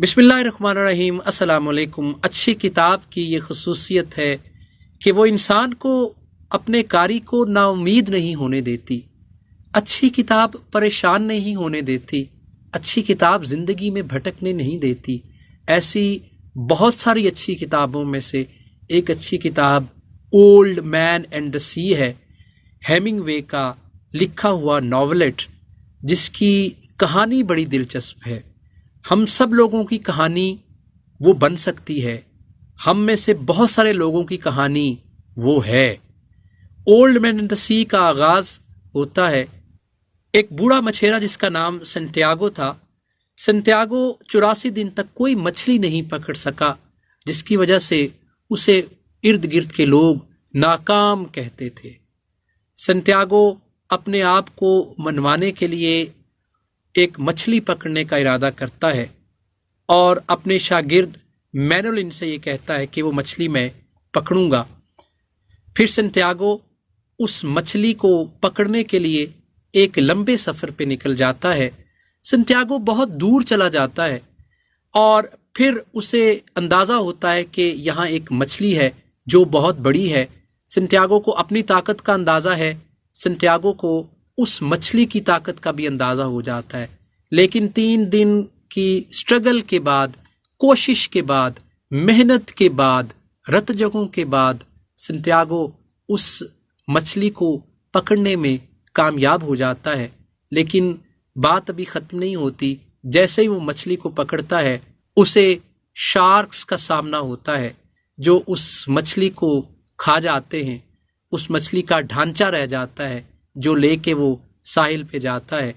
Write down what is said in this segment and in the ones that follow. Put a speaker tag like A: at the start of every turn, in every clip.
A: बिस्मिल्लाहिर्रहमानिर्रहीम। अस्सलाम वालेकुम। अच्छी किताब की ये खसूसियत है कि वो इंसान को अपने कारी को नाउम्मीद नहीं होने देती। अच्छी किताब परेशान नहीं होने देती। अच्छी किताब ज़िंदगी में भटकने नहीं देती। ऐसी बहुत सारी अच्छी किताबों में से एक अच्छी किताब ओल्ड मैन एंड द सी है, हेमिंगवे का लिखा हुआ नॉवलेट, जिसकी कहानी बड़ी दिलचस्प है। हम सब लोगों की कहानी वो बन सकती है। हम में से बहुत सारे लोगों की कहानी वो है। ओल्ड मैन एंड द सी का आगाज़ होता है एक बूढ़ा मछेरा जिसका नाम संटियागो था। संटियागो 84 दिन तक कोई मछली नहीं पकड़ सका, जिसकी वजह से उसे इर्द गिर्द के लोग नाकाम कहते थे। संटियागो अपने आप को मनवाने के लिए एक मछली पकड़ने का इरादा करता है और अपने शागिर्द मैनुलिन से ये कहता है कि वो मछली मैं पकड़ूंगा। फिर संटियागो उस मछली को पकड़ने के लिए एक लंबे सफ़र पे निकल जाता है। संटियागो बहुत दूर चला जाता है और फिर उसे अंदाज़ा होता है कि यहाँ एक मछली है जो बहुत बड़ी है। संटियागो को अपनी ताकत का अंदाज़ा है, संटियागो को उस मछली की ताकत का भी अंदाज़ा हो जाता है। लेकिन 3 दिन की स्ट्रगल के बाद, कोशिश के बाद, मेहनत के बाद, रतजगों के बाद संटियागो उस मछली को पकड़ने में कामयाब हो जाता है। लेकिन बात अभी ख़त्म नहीं होती। जैसे ही वो मछली को पकड़ता है, उसे शार्क्स का सामना होता है जो उस मछली को खा जाते हैं। उस मछली का ढांचा रह जाता है जो लेके वो साहिल पे जाता है,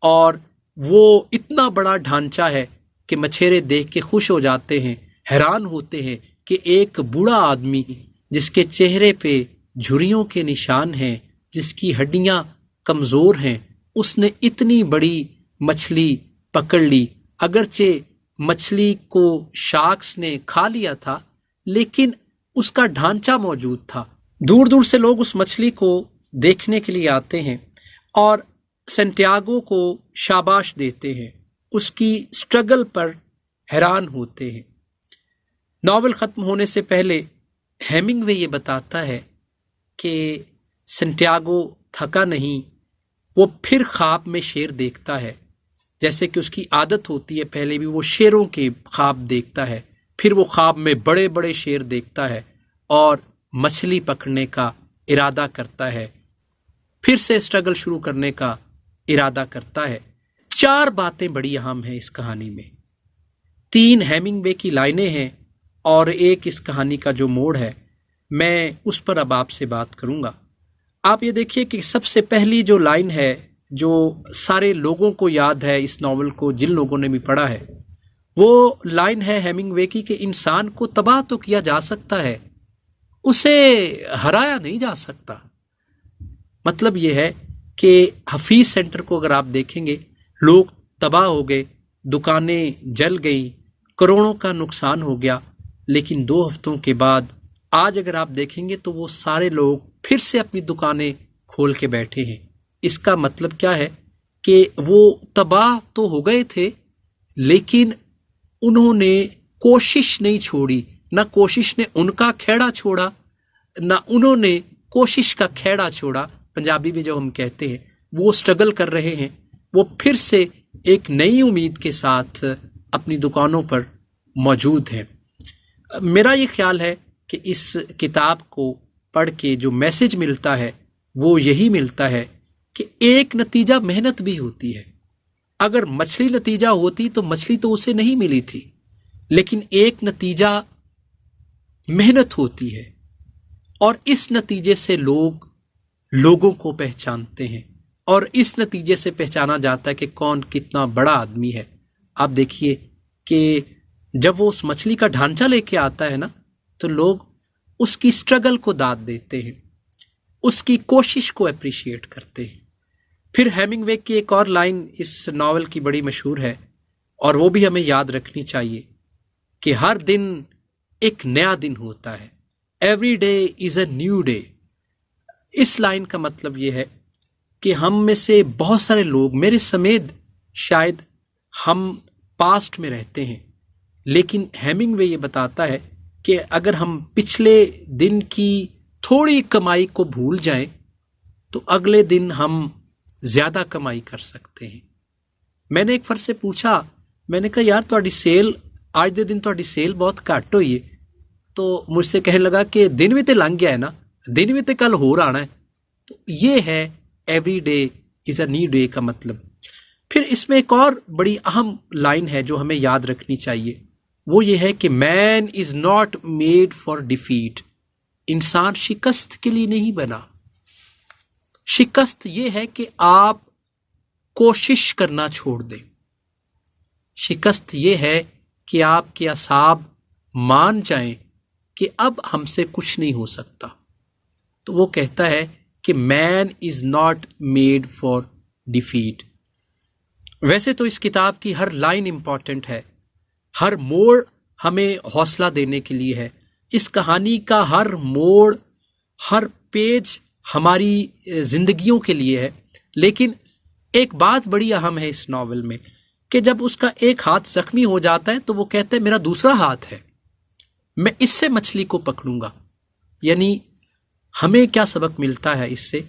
A: और वो इतना बड़ा ढांचा है कि मछेरे देख के खुश हो जाते हैं, हैरान होते हैं कि एक बूढ़ा आदमी जिसके चेहरे पे झुर्रियों के निशान हैं, जिसकी हड्डियां कमज़ोर हैं, उसने इतनी बड़ी मछली पकड़ ली। अगरचे मछली को शार्क्स ने खा लिया था, लेकिन उसका ढांचा मौजूद था। दूर दूर से लोग उस मछली को देखने के लिए आते हैं और संटियागो को शाबाश देते हैं, उसकी स्ट्रगल पर हैरान होते हैं। नॉवेल ख़त्म होने से पहले हेमिंगवे ये बताता है कि संटियागो थका नहीं। वो फिर ख्वाब में शेर देखता है, जैसे कि उसकी आदत होती है। पहले भी वो शेरों के ख्वाब देखता है, फिर वो ख्वाब में बड़े बड़े शेर देखता है और मछली पकड़ने का इरादा करता है। फिर से स्ट्रगल शुरू करने का इरादा करता है। 4 बातें बड़ी अहम हैं इस कहानी में। 3 हेमिंगवे की लाइनें हैं और एक इस कहानी का जो मोड़ है, मैं उस पर अब आपसे बात करूंगा। आप ये देखिए कि सबसे पहली जो लाइन है, जो सारे लोगों को याद है इस नावल को, जिन लोगों ने भी पढ़ा है, वो लाइन है हेमिंगवे की कि इंसान को तबाह तो किया जा सकता है, उसे हराया नहीं जा सकता। मतलब ये है कि हफीज सेंटर को अगर आप देखेंगे, लोग तबाह हो गए, दुकानें जल गई, करोड़ों का नुकसान हो गया, लेकिन 2 हफ्तों के बाद आज अगर आप देखेंगे तो वो सारे लोग फिर से अपनी दुकानें खोल के बैठे हैं। इसका मतलब क्या है कि वो तबाह तो हो गए थे, लेकिन उन्होंने कोशिश नहीं छोड़ी। ना कोशिश ने उनका खेड़ा छोड़ा, ना उन्होंने कोशिश का खेड़ा छोड़ा। पंजाबी में जो हम कहते हैं, वो स्ट्रगल कर रहे हैं। वो फिर से एक नई उम्मीद के साथ अपनी दुकानों पर मौजूद हैं। मेरा ये ख्याल है कि इस किताब को पढ़ के जो मैसेज मिलता है वो यही मिलता है कि एक नतीजा मेहनत भी होती है। अगर मछली नतीजा होती तो मछली तो उसे नहीं मिली थी, लेकिन एक नतीजा मेहनत होती है और इस नतीजे से लोग लोगों को पहचानते हैं और इस नतीजे से पहचाना जाता है कि कौन कितना बड़ा आदमी है। आप देखिए कि जब वो उस मछली का ढांचा लेके आता है ना, तो लोग उसकी स्ट्रगल को दाद देते हैं, उसकी कोशिश को अप्रिशिएट करते हैं। फिर हेमिंगवे की एक और लाइन इस नावल की बड़ी मशहूर है और वो भी हमें याद रखनी चाहिए कि हर दिन एक नया दिन होता है। Every day is a new day. इस लाइन का मतलब ये है کہ ہم میں سے بہت سارے لوگ، میرے سمیت شاید، ہم پاسٹ میں رہتے ہیں، لیکن ہیمنگ وے یہ بتاتا ہے کہ اگر ہم پچھلے دن کی تھوڑی کمائی کو بھول جائیں تو اگلے دن ہم زیادہ کمائی کر سکتے ہیں۔ میں نے ایک فرد سے پوچھا، میں نے کہا یار تہاڈی سیل آج دے دن تہاڈی سیل بہت گھٹ ہوئی ہے، تو مجھ سے کہنے لگا کہ دن بھی تے لنگ گیا ہے نا، دن بھی تے کل ہور آنا ہے۔ تو یہ ہے every day is a new day کا مطلب۔ پھر اس میں ایک اور بڑی اہم لائن ہے جو ہمیں یاد رکھنی چاہیے، وہ یہ ہے کہ man is not made for defeat, انسان شکست کے لیے نہیں بنا۔ شکست یہ ہے کہ آپ کوشش کرنا چھوڑ دیں، شکست یہ ہے کہ آپ کے اعصاب مان جائیں کہ اب ہم سے کچھ نہیں ہو سکتا۔ تو وہ کہتا ہے کہ man is not made for defeat. ویسے تو اس کتاب کی ہر لائن امپورٹنٹ ہے، ہر موڑ ہمیں حوصلہ دینے کے لیے ہے، اس کہانی کا ہر موڑ، ہر پیج ہماری زندگیوں کے لیے ہے۔ لیکن ایک بات بڑی اہم ہے اس ناول میں کہ جب اس کا ایک ہاتھ زخمی ہو جاتا ہے تو وہ کہتا ہے میرا دوسرا ہاتھ ہے، میں اس سے مچھلی کو پکڑوں گا۔ یعنی ہمیں کیا سبق ملتا ہے اس سے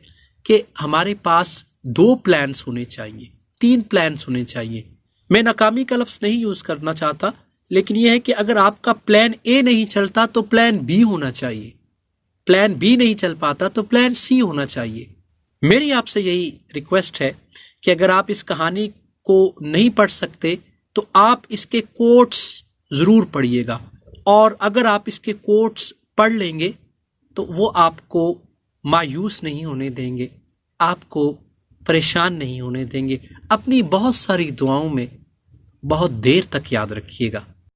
A: کہ ہمارے پاس 2 پلانس ہونے چاہیے، 3 پلانس ہونے چاہیے۔ میں ناکامی کا لفظ نہیں یوز کرنا چاہتا، لیکن یہ ہے کہ اگر آپ کا پلان اے نہیں چلتا تو پلان بی ہونا چاہیے، پلان بی نہیں چل پاتا تو پلان سی ہونا چاہیے۔ میری آپ سے یہی ریکویسٹ ہے کہ اگر آپ اس کہانی کو نہیں پڑھ سکتے تو آپ اس کے کوٹس ضرور پڑھیے گا، اور اگر آپ اس کے کوٹس پڑھ لیں گے تو وہ آپ کو مایوس نہیں ہونے دیں گے، آپ کو پریشان نہیں ہونے دیں گے۔ اپنی بہت ساری دعاؤں میں بہت دیر تک یاد رکھیے گا۔